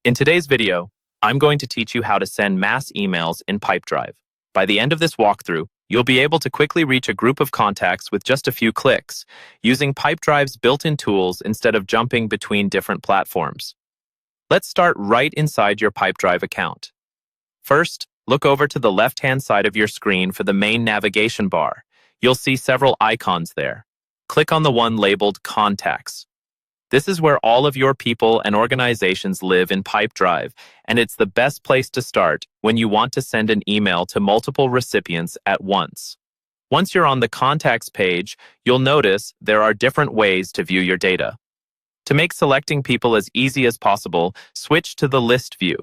In today's video, I'm going to teach you how to send mass emails in Pipedrive. By the end of this walkthrough, you'll be able to quickly reach a group of contacts with just a few clicks, using Pipedrive's built-in tools instead of jumping between different platforms. Let's start right inside your Pipedrive account. First, look over to the left-hand side of your screen for the main navigation bar. You'll see several icons there. Click on the one labeled Contacts. This is where all of your people and organizations live in Pipedrive, and it's the best place to start when you want to send an email to multiple recipients at once. Once you're on the Contacts page, you'll notice there are different ways to view your data. To make selecting people as easy as possible, switch to the List view.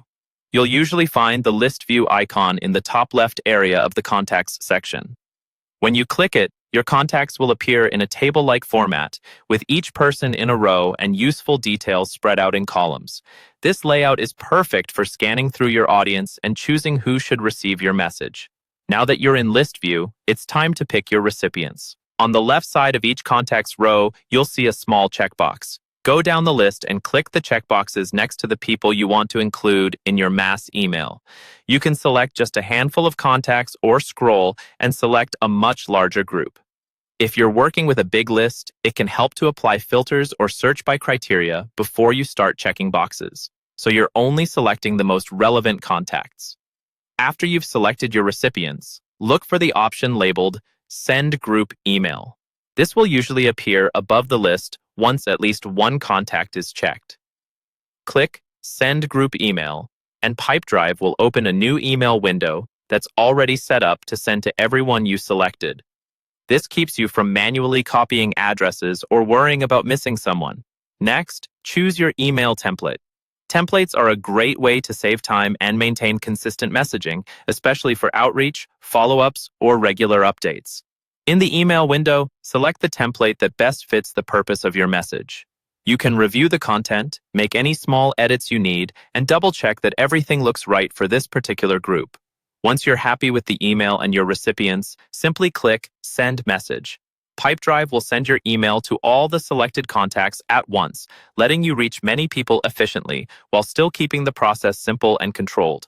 You'll usually find the List view icon in the top left area of the Contacts section. When you click it, your contacts will appear in a table-like format, with each person in a row and useful details spread out in columns. This layout is perfect for scanning through your audience and choosing who should receive your message. Now that you're in List view, it's time to pick your recipients. On the left side of each contact's row, you'll see a small checkbox. Go down the list and click the checkboxes next to the people you want to include in your mass email. You can select just a handful of contacts or scroll and select a much larger group. If you're working with a big list, it can help to apply filters or search by criteria before you start checking boxes, so you're only selecting the most relevant contacts. After you've selected your recipients, look for the option labeled Send Group Email. This will usually appear above the list once at least one contact is checked. Click Send Group Email, and Pipedrive will open a new email window that's already set up to send to everyone you selected. This keeps you from manually copying addresses or worrying about missing someone. Next, choose your email template. Templates are a great way to save time and maintain consistent messaging, especially for outreach, follow-ups, or regular updates. In the email window, select the template that best fits the purpose of your message. You can review the content, make any small edits you need, and double-check that everything looks right for this particular group. Once you're happy with the email and your recipients, simply click Send Message. Pipedrive will send your email to all the selected contacts at once, letting you reach many people efficiently while still keeping the process simple and controlled.